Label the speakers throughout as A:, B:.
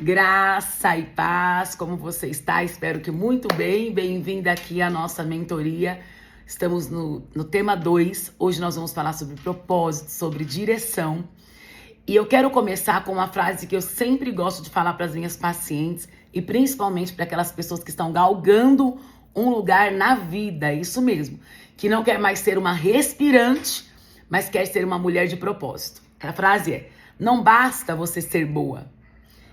A: Graça e paz, como você está? Espero que muito bem. Bem-vinda aqui à nossa mentoria. Estamos no tema 2. Hoje nós vamos falar sobre propósito, sobre direção. E eu quero começar com uma frase que eu sempre gosto de falar para as minhas pacientes e principalmente para aquelas pessoas que estão galgando um lugar na vida, isso mesmo, que não quer mais ser uma respirante, mas quer ser uma mulher de propósito. A frase é: não basta você ser boa.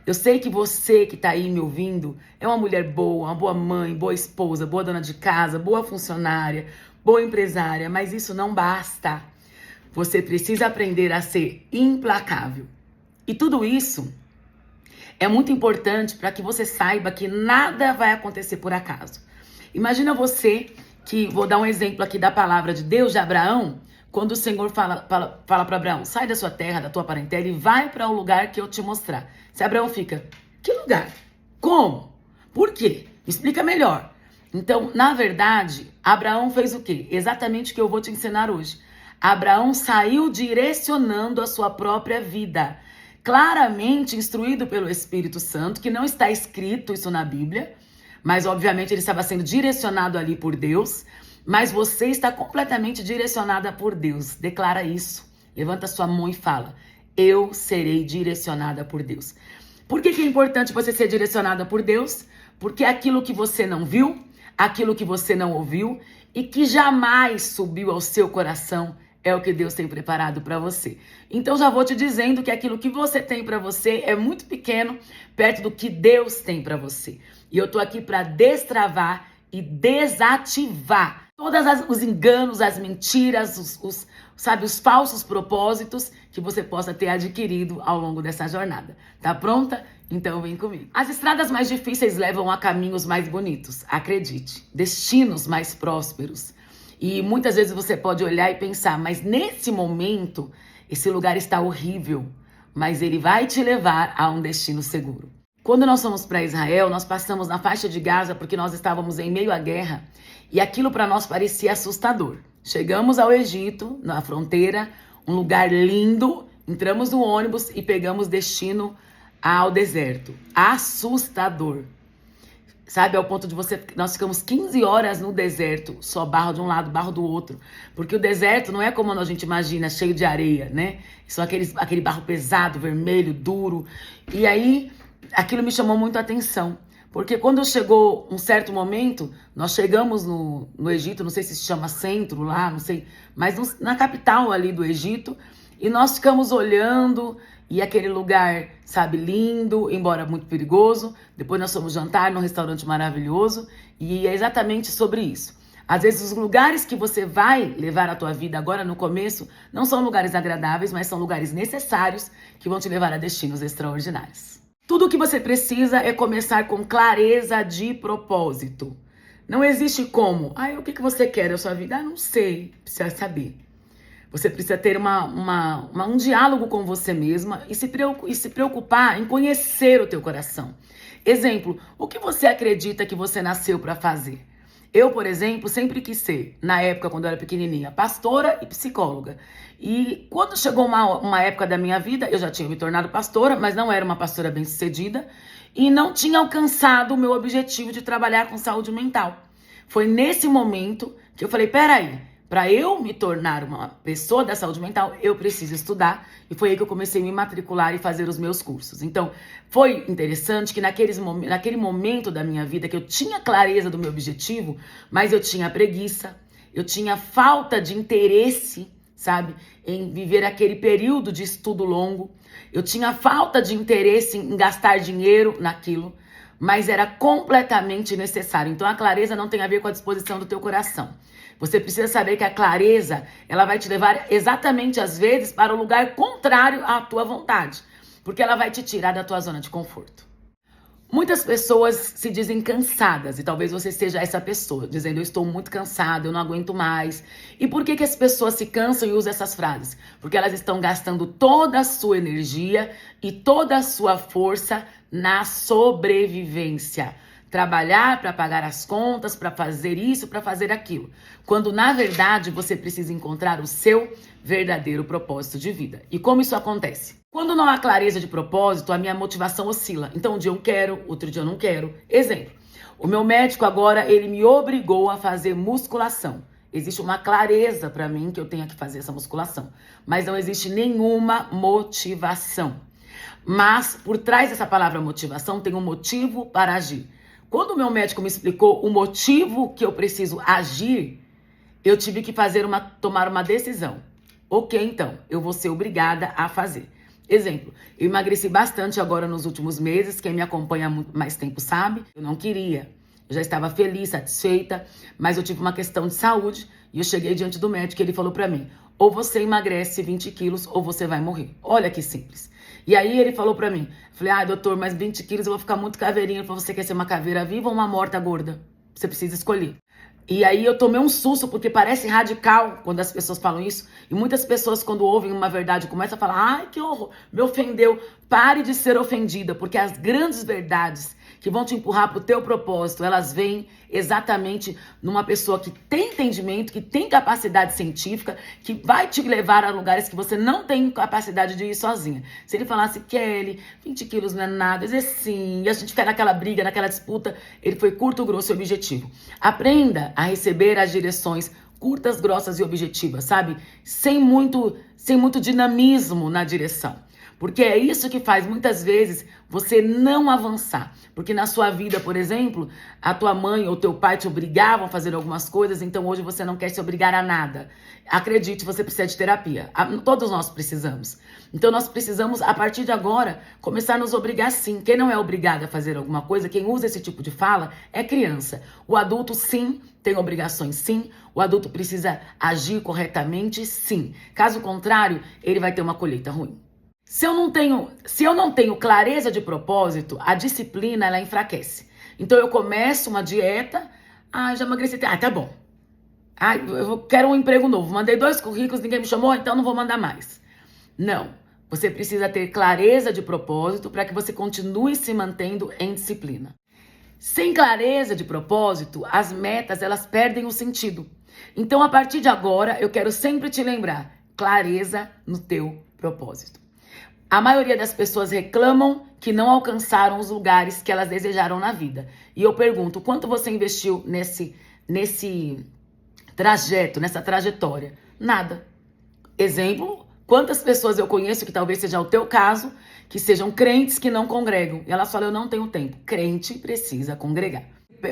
A: Eu sei que você que está aí me ouvindo é uma mulher boa, uma boa mãe, boa esposa, boa dona de casa, boa funcionária, boa empresária, mas isso não basta. Você precisa aprender a ser implacável. E tudo isso é muito importante para que você saiba que nada vai acontecer por acaso. Imagina você que, vou dar um exemplo aqui da palavra de Deus de Abraão, quando o Senhor fala para Abraão: sai da sua terra, da tua parentela e vai para o lugar que eu te mostrar. Se Abraão fica: que lugar? Como? Por quê? Me explica melhor. Então, na verdade, Abraão fez o quê? Exatamente o que eu vou te ensinar hoje. Abraão saiu direcionando a sua própria vida, claramente instruído pelo Espírito Santo, que não está escrito isso na Bíblia, mas obviamente ele estava sendo direcionado ali por Deus. Mas você está completamente direcionada por Deus. Declara isso. Levanta sua mão e fala: eu serei direcionada por Deus. Por que é importante você ser direcionada por Deus? Porque aquilo que você não viu, aquilo que você não ouviu e que jamais subiu ao seu coração é o que Deus tem preparado para você. Então já vou te dizendo que aquilo que você tem para você é muito pequeno perto do que Deus tem para você. E eu tô aqui para destravar e desativar todos os enganos, as mentiras, os falsos propósitos que você possa ter adquirido ao longo dessa jornada. Tá pronta? Então vem comigo. As estradas mais difíceis levam a caminhos mais bonitos, acredite. Destinos mais prósperos. E muitas vezes você pode olhar e pensar: mas nesse momento, esse lugar está horrível, mas ele vai te levar a um destino seguro. Quando nós fomos para Israel, nós passamos na faixa de Gaza porque nós estávamos em meio à guerra e aquilo para nós parecia assustador. Chegamos ao Egito, na fronteira, um lugar lindo, entramos no ônibus e pegamos destino ao deserto. Assustador. Sabe, ao ponto de nós ficamos 15 horas no deserto, só barro de um lado, barro do outro. Porque o deserto não é como a gente imagina, cheio de areia, né? Só aquele barro pesado, vermelho, duro. E aí, aquilo me chamou muito a atenção. Porque quando chegou um certo momento, nós chegamos no Egito, não sei se chama centro lá, não sei, mas na capital ali do Egito, e nós ficamos olhando, e aquele lugar, sabe, lindo, embora muito perigoso. Depois nós fomos jantar num restaurante maravilhoso, e é exatamente sobre isso. Às vezes os lugares que você vai levar a tua vida agora no começo não são lugares agradáveis, mas são lugares necessários que vão te levar a destinos extraordinários. Tudo o que você precisa é começar com clareza de propósito. Não existe como: o que você quer da sua vida? Não sei, precisa saber. Você precisa ter um diálogo com você mesma e se preocupar em conhecer o teu coração. Exemplo: o que você acredita que você nasceu para fazer? Eu, por exemplo, sempre quis ser, na época, quando eu era pequenininha, pastora e psicóloga. E quando chegou uma época da minha vida, eu já tinha me tornado pastora, mas não era uma pastora bem-sucedida e não tinha alcançado o meu objetivo de trabalhar com saúde mental. Foi nesse momento que eu falei: peraí, para eu me tornar uma pessoa da saúde mental, eu preciso estudar. E foi aí que eu comecei a me matricular e fazer os meus cursos. Então, foi interessante que naquele momento da minha vida, que eu tinha clareza do meu objetivo, mas eu tinha preguiça, eu tinha falta de interesse, sabe, em viver aquele período de estudo longo. Eu tinha falta de interesse em gastar dinheiro naquilo, mas era completamente necessário. Então, a clareza não tem a ver com a disposição do teu coração. Você precisa saber que a clareza, ela vai te levar exatamente, às vezes, para o lugar contrário à tua vontade. Porque ela vai te tirar da tua zona de conforto. Muitas pessoas se dizem cansadas, e talvez você seja essa pessoa, dizendo: eu estou muito cansada, eu não aguento mais. E por que as pessoas se cansam e usam essas frases? Porque elas estão gastando toda a sua energia e toda a sua força na sobrevivência. trabalhar para pagar as contas, para fazer isso, para fazer aquilo. Quando, na verdade, você precisa encontrar o seu verdadeiro propósito de vida. E como isso acontece? Quando não há clareza de propósito, a minha motivação oscila. Então, um dia eu quero, outro dia eu não quero. Exemplo, o meu médico agora, ele me obrigou a fazer musculação. Existe uma clareza para mim que eu tenha que fazer essa musculação. Mas não existe nenhuma motivação. Mas, por trás dessa palavra motivação, tem um motivo para agir. Quando o meu médico me explicou o motivo que eu preciso agir, eu tive que tomar uma decisão. Ok, então, eu vou ser obrigada a fazer. Exemplo, eu emagreci bastante agora nos últimos meses, quem me acompanha há mais tempo sabe, eu não queria. Eu já estava feliz, satisfeita, mas eu tive uma questão de saúde e eu cheguei diante do médico e ele falou pra mim, ou você emagrece 20 quilos ou você vai morrer. Olha que simples. E aí ele falou pra mim, falei, doutor, mas 20 quilos eu vou ficar muito caveirinha. Ele falou, você quer ser uma caveira viva ou uma morta gorda? Você precisa escolher. E aí eu tomei um susto, porque parece radical quando as pessoas falam isso. E muitas pessoas, quando ouvem uma verdade, começam a falar, ai, que horror, me ofendeu. Pare de ser ofendida, porque as grandes verdades que vão te empurrar para o teu propósito, elas vêm exatamente numa pessoa que tem entendimento, que tem capacidade científica, que vai te levar a lugares que você não tem capacidade de ir sozinha. Se ele falasse, Kelly, 20 quilos não é nada, dizer sim, e a gente fica naquela briga, naquela disputa, ele foi curto, grosso e objetivo. Aprenda a receber as direções curtas, grossas e objetivas, sabe? Sem muito dinamismo na direção. Porque é isso que faz, muitas vezes, você não avançar. Porque na sua vida, por exemplo, a tua mãe ou teu pai te obrigavam a fazer algumas coisas, então hoje você não quer se obrigar a nada. Acredite, você precisa de terapia. Todos nós precisamos. Então nós precisamos, a partir de agora, começar a nos obrigar sim. Quem não é obrigado a fazer alguma coisa, quem usa esse tipo de fala, é criança. O adulto, sim, tem obrigações, sim. O adulto precisa agir corretamente, sim. Caso contrário, ele vai ter uma colheita ruim. Se eu não tenho clareza de propósito, a disciplina, ela enfraquece. Então eu começo uma dieta, já emagreci, tá bom. Eu quero um emprego novo, mandei 2 currículos, ninguém me chamou, então não vou mandar mais. Não, você precisa ter clareza de propósito para que você continue se mantendo em disciplina. Sem clareza de propósito, as metas, elas perdem o sentido. Então, a partir de agora, eu quero sempre te lembrar, clareza no teu propósito. A maioria das pessoas reclamam que não alcançaram os lugares que elas desejaram na vida. E eu pergunto, quanto você investiu nesse trajeto, nessa trajetória? Nada. Exemplo, quantas pessoas eu conheço, que talvez seja o teu caso, que sejam crentes que não congregam. E elas falam, eu não tenho tempo. Crente precisa congregar.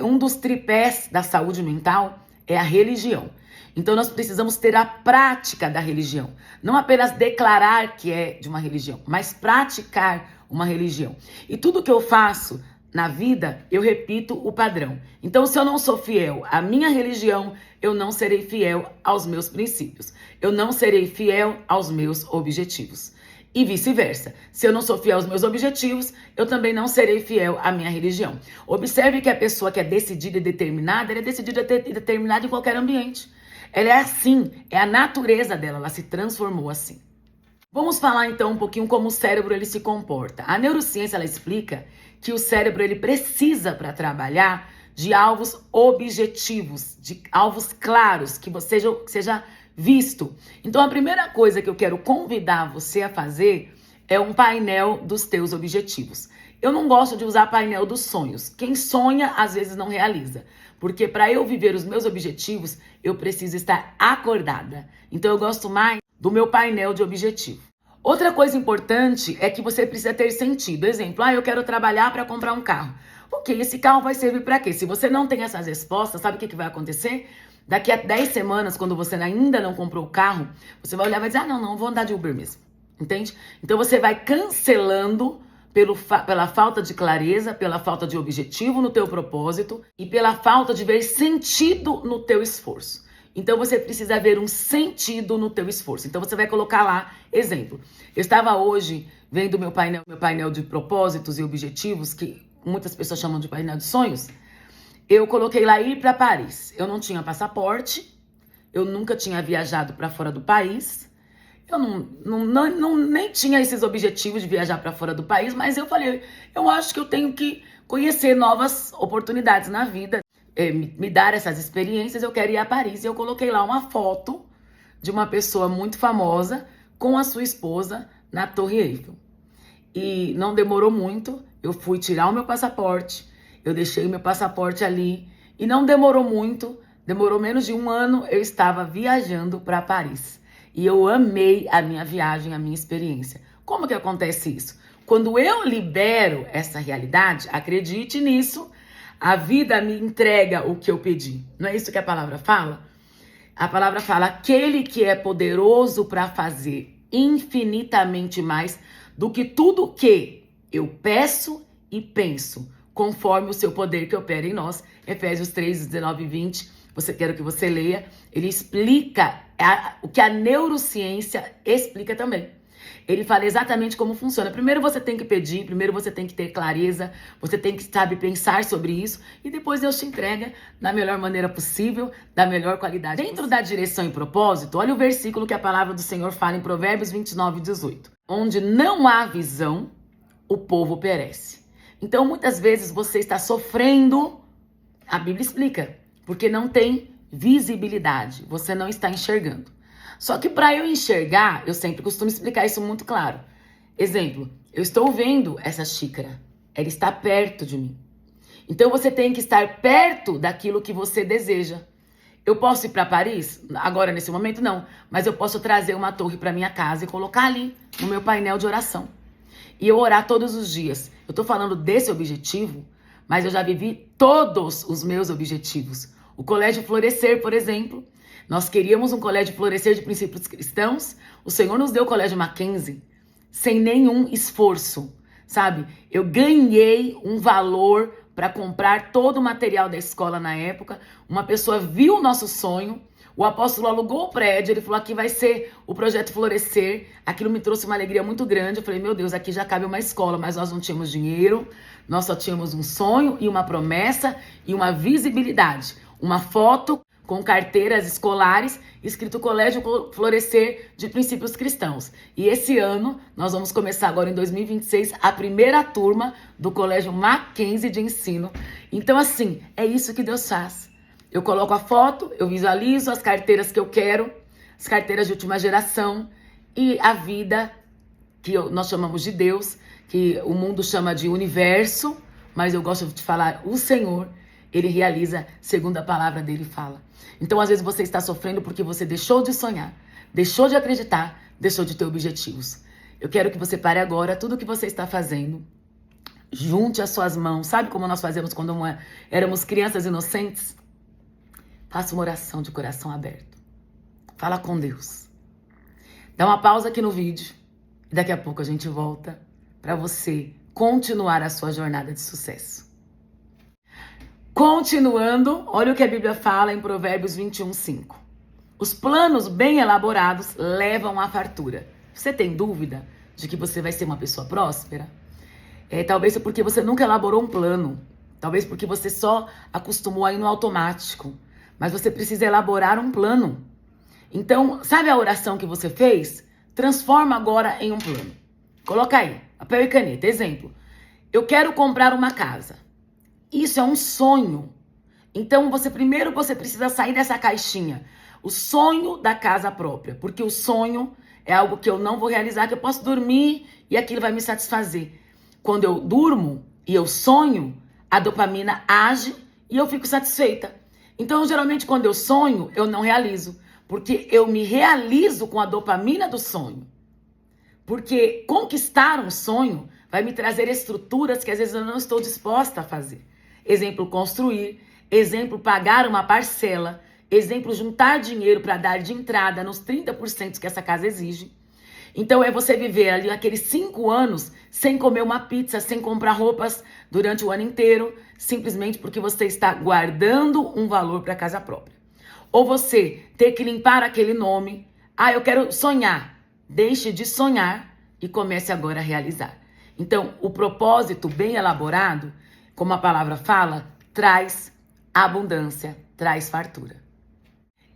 A: Um dos tripés da saúde mental é a religião. Então nós precisamos ter a prática da religião. Não apenas declarar que é de uma religião, mas praticar uma religião. E tudo que eu faço na vida, eu repito o padrão. Então, se eu não sou fiel à minha religião, eu não serei fiel aos meus princípios. Eu não serei fiel aos meus objetivos. E vice-versa. Se eu não sou fiel aos meus objetivos, eu também não serei fiel à minha religião. Observe que a pessoa que é decidida e determinada, ela é decidida e determinada em qualquer ambiente. Ela é assim, é a natureza dela, ela se transformou assim. Vamos falar então um pouquinho como o cérebro ele se comporta. A neurociência ela explica que o cérebro ele precisa para trabalhar de alvos objetivos, de alvos claros, que seja visto. Então a primeira coisa que eu quero convidar você a fazer é um painel dos teus objetivos. Eu não gosto de usar painel dos sonhos. Quem sonha às vezes não realiza. Porque para eu viver os meus objetivos, eu preciso estar acordada. Então eu gosto mais do meu painel de objetivo. Outra coisa importante é que você precisa ter sentido. Exemplo, eu quero trabalhar para comprar um carro. Ok, esse carro vai servir para quê? Se você não tem essas respostas, sabe o que vai acontecer? Daqui a 10 semanas, quando você ainda não comprou o carro, você vai olhar e vai dizer, não, vou andar de Uber mesmo. Entende? Então você vai cancelando pela falta de clareza, pela falta de objetivo no teu propósito e pela falta de ver sentido no teu esforço. Então você precisa ver um sentido no teu esforço. Então você vai colocar lá, exemplo. Eu estava hoje vendo meu painel de propósitos e objetivos, que muitas pessoas chamam de painel de sonhos. Eu coloquei lá ir para Paris. Eu não tinha passaporte, eu nunca tinha viajado para fora do país. Eu nem tinha esses objetivos de viajar para fora do país, mas eu falei, eu acho que eu tenho que conhecer novas oportunidades na vida, me dar essas experiências, eu quero ir a Paris. E eu coloquei lá uma foto de uma pessoa muito famosa com a sua esposa na Torre Eiffel. E não demorou muito, eu fui tirar o meu passaporte, eu deixei o meu passaporte ali, e não demorou muito, demorou menos de um ano, eu estava viajando para Paris. E eu amei a minha viagem, a minha experiência. Como que acontece isso? Quando eu libero essa realidade, acredite nisso, a vida me entrega o que eu pedi. Não é isso que a palavra fala? A palavra fala, aquele que é poderoso para fazer infinitamente mais do que tudo que eu peço e penso, conforme o seu poder que opera em nós. Efésios 3, 19 e 20, quero que você leia. Ele explica o que a neurociência explica também. Ele fala exatamente como funciona. Primeiro você tem que pedir, primeiro você tem que ter clareza, você tem que, sabe, pensar sobre isso, e depois Deus te entrega da melhor maneira possível, da melhor qualidade. Dentro da direção e propósito, olha o versículo que a palavra do Senhor fala em Provérbios 29, 18. Onde não há visão, o povo perece. Então, muitas vezes você está sofrendo, a Bíblia explica, porque não tem visibilidade, você não está enxergando. Só que para eu enxergar, eu sempre costumo explicar isso muito claro. Exemplo, eu estou vendo essa xícara, ela está perto de mim. Então você tem que estar perto daquilo que você deseja. Eu posso ir para Paris? Agora, nesse momento, não. Mas eu posso trazer uma torre para minha casa e colocar ali no meu painel de oração. E eu orar todos os dias. Eu estou falando desse objetivo, mas eu já vivi todos os meus objetivos. O Colégio Florescer, por exemplo. Nós queríamos um Colégio Florescer de princípios cristãos. O Senhor nos deu o Colégio Mackenzie sem nenhum esforço, sabe? Eu ganhei um valor para comprar todo o material da escola na época. Uma pessoa viu o nosso sonho, o apóstolo alugou o prédio, ele falou, aqui vai ser o Projeto Florescer. Aquilo me trouxe uma alegria muito grande. Eu falei, meu Deus, aqui já cabe uma escola, mas nós não tínhamos dinheiro, nós só tínhamos um sonho e uma promessa e uma visibilidade. Uma foto com carteiras escolares, escrito Colégio Florescer de Princípios Cristãos. E esse ano, nós vamos começar agora em 2026, a primeira turma do Colégio Mackenzie de Ensino. Então, assim, é isso que Deus faz. Eu coloco a foto, eu visualizo as carteiras que eu quero, as carteiras de última geração, e a vida que nós chamamos de Deus, que o mundo chama de universo, mas eu gosto de falar o Senhor, ele realiza segundo a palavra dele fala. Então, às vezes, você está sofrendo porque você deixou de sonhar, deixou de acreditar, deixou de ter objetivos. Eu quero que você pare agora, tudo que você está fazendo, junte as suas mãos. Sabe como nós fazemos quando éramos crianças inocentes? Faça uma oração de coração aberto. Fala com Deus. Dá uma pausa aqui no vídeo e daqui a pouco a gente volta para você continuar a sua jornada de sucesso. Continuando, olha o que a Bíblia fala em Provérbios 21, 5. Os planos bem elaborados levam à fartura. Você tem dúvida de que você vai ser uma pessoa próspera? Talvez porque você nunca elaborou um plano. Talvez porque você só acostumou a ir no automático. Mas você precisa elaborar um plano. Então, sabe a oração que você fez? Transforma agora em um plano. Coloca aí, papel e caneta. Exemplo, eu quero comprar uma casa. Isso é um sonho. Então, primeiro você precisa sair dessa caixinha. O sonho da casa própria. Porque o sonho é algo que eu não vou realizar, que eu posso dormir e aquilo vai me satisfazer. Quando eu durmo e eu sonho, a dopamina age e eu fico satisfeita. Então, geralmente, quando eu sonho, eu não realizo. Porque eu me realizo com a dopamina do sonho. Porque conquistar um sonho vai me trazer estruturas que às vezes eu não estou disposta a fazer. Exemplo, construir. Exemplo, pagar uma parcela. Exemplo, juntar dinheiro para dar de entrada nos 30% que essa casa exige. Então, é você viver ali aqueles 5 anos sem comer uma pizza, sem comprar roupas durante o ano inteiro, simplesmente porque você está guardando um valor para a casa própria. Ou você ter que limpar aquele nome. Eu quero sonhar. Deixe de sonhar e comece agora a realizar. Então, o propósito bem elaborado, como a palavra fala, traz abundância, traz fartura.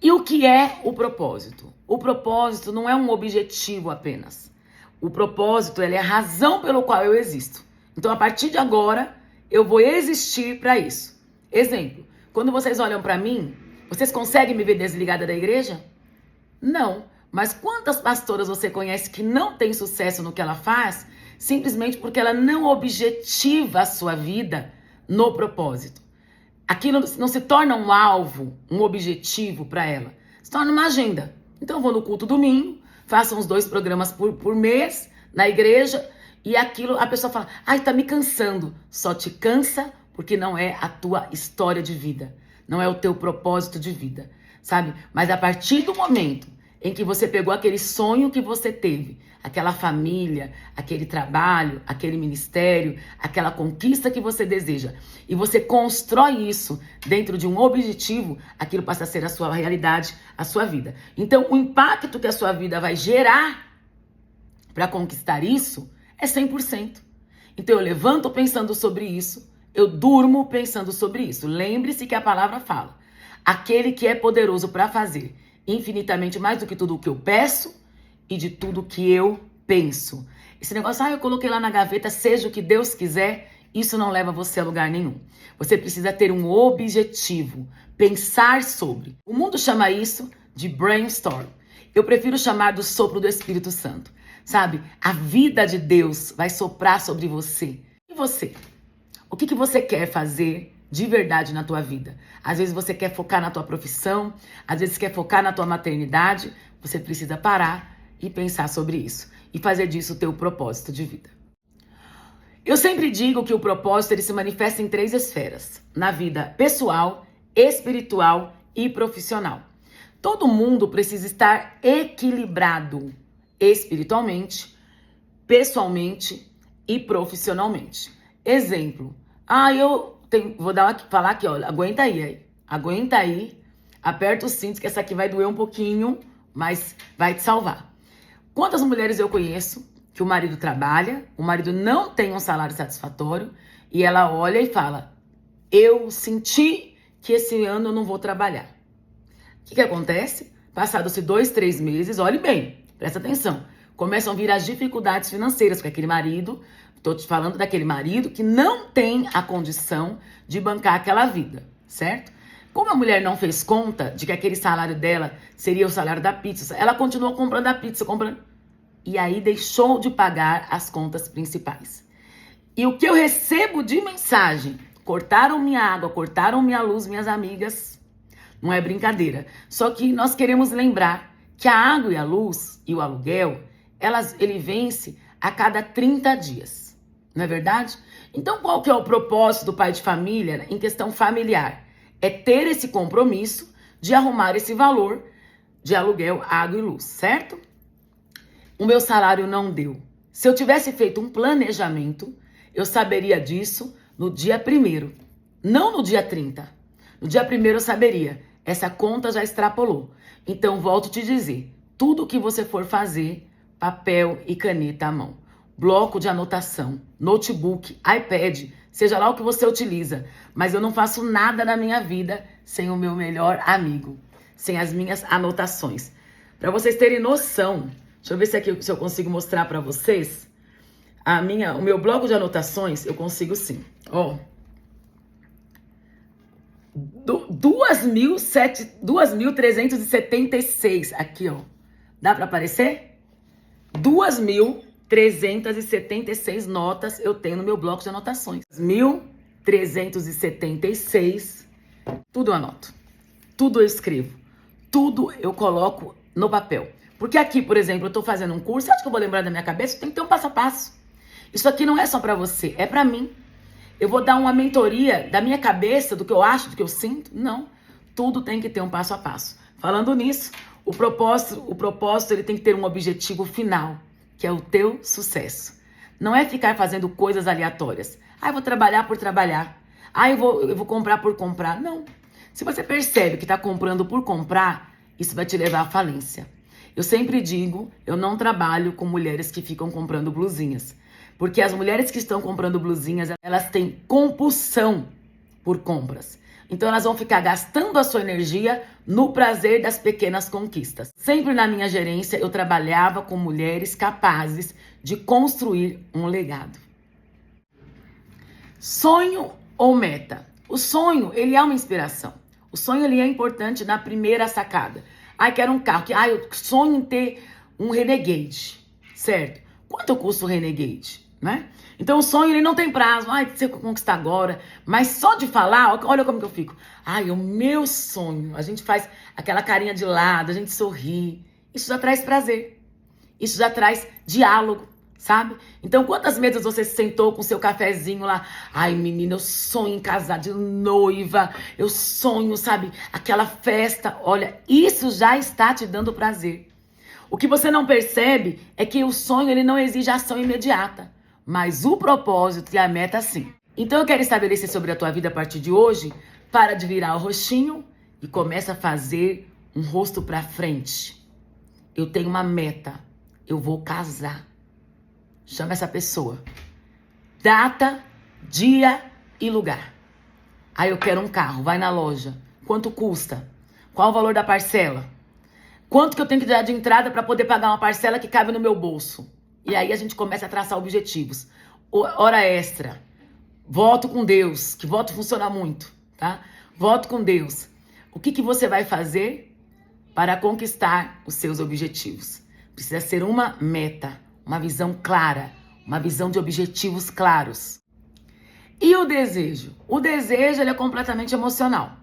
A: E o que é o propósito? O propósito não é um objetivo apenas. O propósito, ele é a razão pelo qual eu existo. Então, a partir de agora, eu vou existir para isso. Exemplo, quando vocês olham para mim, vocês conseguem me ver desligada da igreja? Não. Mas quantas pastoras você conhece que não tem sucesso no que ela faz, simplesmente porque ela não objetiva a sua vida no propósito? Aquilo não se torna um alvo, um objetivo para ela. Se torna uma agenda. Então eu vou no culto domingo, faço uns 2 programas por mês na igreja e aquilo a pessoa fala, ai, tá me cansando. Só te cansa porque não é a tua história de vida. Não é o teu propósito de vida, sabe? Mas a partir do momento em que você pegou aquele sonho que você teve, aquela família, aquele trabalho, aquele ministério, aquela conquista que você deseja, e você constrói isso dentro de um objetivo, aquilo passa a ser a sua realidade, a sua vida. Então, o impacto que a sua vida vai gerar para conquistar isso é 100%. Então, eu levanto pensando sobre isso, eu durmo pensando sobre isso. Lembre-se que a palavra fala, aquele que é poderoso para fazer infinitamente mais do que tudo o que eu peço e de tudo que eu penso. Esse negócio, eu coloquei lá na gaveta, seja o que Deus quiser, isso não leva você a lugar nenhum. Você precisa ter um objetivo, pensar sobre. O mundo chama isso de brainstorm. Eu prefiro chamar do sopro do Espírito Santo. Sabe, a vida de Deus vai soprar sobre você. E você? O que você quer fazer de verdade na tua vida? Às vezes você quer focar na tua profissão, às vezes quer focar na tua maternidade. Você precisa parar e pensar sobre isso e fazer disso o teu propósito de vida. Eu sempre digo que o propósito ele se manifesta em 3 esferas: na vida pessoal, espiritual e profissional. Todo mundo precisa estar equilibrado espiritualmente, pessoalmente e profissionalmente. Exemplo, falar aqui, ó, aguenta aí, aperta o cinto que essa aqui vai doer um pouquinho, mas vai te salvar. Quantas mulheres eu conheço que o marido trabalha, o marido não tem um salário satisfatório e ela olha e fala, eu senti que esse ano eu não vou trabalhar. O que acontece? Passados-se 2, 3 meses, olhe bem, presta atenção, começam a vir as dificuldades financeiras com aquele marido. Estou te falando daquele marido que não tem a condição de bancar aquela vida, certo? Como a mulher não fez conta de que aquele salário dela seria o salário da pizza, ela continuou comprando a pizza, e aí deixou de pagar as contas principais. E o que eu recebo de mensagem, cortaram minha água, cortaram minha luz, minhas amigas, não é brincadeira. Só que nós queremos lembrar que a água e a luz e o aluguel, ele vence a cada 30 dias. Não é verdade? Então, qual que é o propósito do pai de família em questão familiar? É ter esse compromisso de arrumar esse valor de aluguel, água e luz, certo? O meu salário não deu. Se eu tivesse feito um planejamento, eu saberia disso no dia 1º, não no dia 30. No dia 1º eu saberia, essa conta já extrapolou. Então, volto a te dizer, tudo que você for fazer, papel e caneta à mão. Bloco de anotação, notebook, iPad, seja lá o que você utiliza. Mas eu não faço nada na minha vida sem o meu melhor amigo, sem as minhas anotações. Para vocês terem noção, deixa eu ver se eu consigo mostrar para vocês. O meu bloco de anotações, eu consigo sim. Ó, 2.376 aqui, ó. Dá para aparecer? 2.376 notas eu tenho no meu bloco de anotações. 1.376, tudo eu anoto, tudo eu escrevo, tudo eu coloco no papel. Porque aqui, por exemplo, eu tô fazendo um curso, acho que eu vou lembrar da minha cabeça, tem que ter um passo a passo. Isso aqui não é só para você, é para mim. Eu vou dar uma mentoria da minha cabeça, do que eu acho, do que eu sinto? Não, tudo tem que ter um passo a passo. Falando nisso, o propósito ele tem que ter um objetivo final, que é o teu sucesso. Não é ficar fazendo coisas aleatórias. Eu vou trabalhar por trabalhar. Eu vou comprar por comprar. Não. Se você percebe que está comprando por comprar, isso vai te levar à falência. Eu sempre digo, eu não trabalho com mulheres que ficam comprando blusinhas. Porque as mulheres que estão comprando blusinhas, elas têm compulsão por compras. Então elas vão ficar gastando a sua energia no prazer das pequenas conquistas. Sempre na minha gerência eu trabalhava com mulheres capazes de construir um legado. Sonho ou meta? O sonho, ele é uma inspiração. O sonho, ele é importante na primeira sacada. Ai, quero um carro. Eu sonho em ter um Renegade, certo? Quanto custa o Renegade, né? Então o sonho, ele não tem prazo. Ai, você conquistar agora. Mas só de falar, olha como que eu fico. Ai, o meu sonho. A gente faz aquela carinha de lado, a gente sorri. Isso já traz prazer. Isso já traz diálogo, sabe? Então, quantas vezes você se sentou com seu cafezinho lá? Ai, menina, eu sonho em casar de noiva. Eu sonho, sabe? Aquela festa. Olha, isso já está te dando prazer. O que você não percebe é que o sonho, ele não exige ação imediata. Mas o propósito e a meta, sim. Então, eu quero estabelecer sobre a tua vida a partir de hoje. Para de virar o rostinho e começa a fazer um rosto pra frente. Eu tenho uma meta. Eu vou casar. Chama essa pessoa. Data, dia e lugar. Aí eu quero um carro. Vai na loja. Quanto custa? Qual o valor da parcela? Quanto que eu tenho que dar de entrada para poder pagar uma parcela que cabe no meu bolso? E aí a gente começa a traçar objetivos. Hora extra. Voto com Deus. Que voto funciona muito, tá? Voto com Deus. O que você vai fazer para conquistar os seus objetivos? Precisa ser uma meta. Uma visão clara, uma visão de objetivos claros. E o desejo? O desejo, ele é completamente emocional.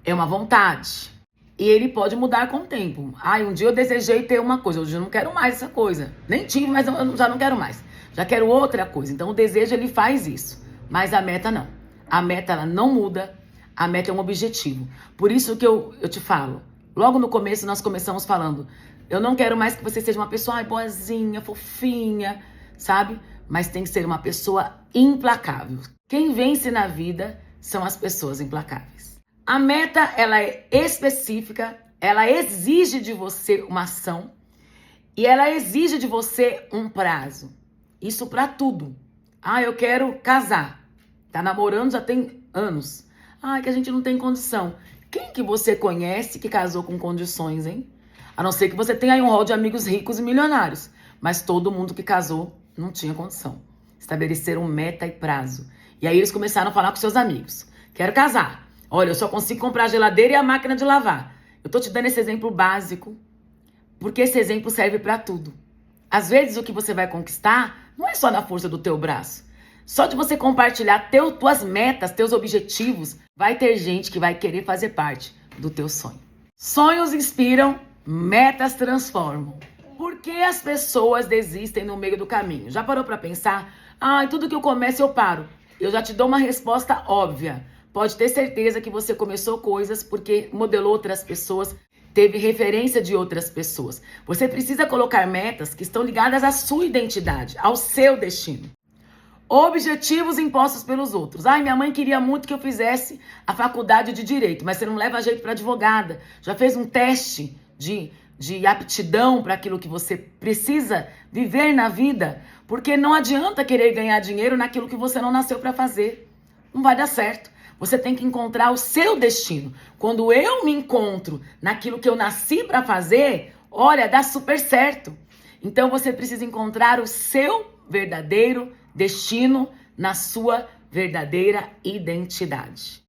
A: É uma vontade. E ele pode mudar com o tempo. Um dia eu desejei ter uma coisa, hoje eu não quero mais essa coisa. Nem tive, mas eu já não quero mais. Já quero outra coisa. Então o desejo, ele faz isso. Mas a meta não. A meta, ela não muda. A meta é um objetivo. Por isso que eu te falo. Logo no começo, nós começamos falando... Eu não quero mais que você seja uma pessoa boazinha, fofinha, sabe? Mas tem que ser uma pessoa implacável. Quem vence na vida são as pessoas implacáveis. A meta, ela é específica, ela exige de você uma ação e ela exige de você um prazo. Isso pra tudo. Eu quero casar. Tá namorando já tem anos. Que a gente não tem condição. Quem que você conhece que casou com condições, hein? A não ser que você tenha aí um rol de amigos ricos e milionários. Mas todo mundo que casou não tinha condição. Estabeleceram meta e prazo. E aí eles começaram a falar com seus amigos. Quero casar. Olha, eu só consigo comprar a geladeira e a máquina de lavar. Eu tô te dando esse exemplo básico. Porque esse exemplo serve pra tudo. Às vezes o que você vai conquistar não é só na força do teu braço. Só de você compartilhar tuas metas, teus objetivos, vai ter gente que vai querer fazer parte do teu sonho. Sonhos inspiram. Metas transformam. Por que as pessoas desistem no meio do caminho? Já parou para pensar? Tudo que eu começo eu paro. Eu já te dou uma resposta óbvia. Pode ter certeza que você começou coisas porque modelou outras pessoas, teve referência de outras pessoas. Você precisa colocar metas que estão ligadas à sua identidade, ao seu destino. Objetivos impostos pelos outros. Minha mãe queria muito que eu fizesse a faculdade de Direito, mas você não leva jeito para advogada. Já fez um teste de aptidão para aquilo que você precisa viver na vida, porque não adianta querer ganhar dinheiro naquilo que você não nasceu para fazer. Não vai dar certo. Você tem que encontrar o seu destino. Quando eu me encontro naquilo que eu nasci para fazer, olha, dá super certo. Então você precisa encontrar o seu verdadeiro destino na sua verdadeira identidade.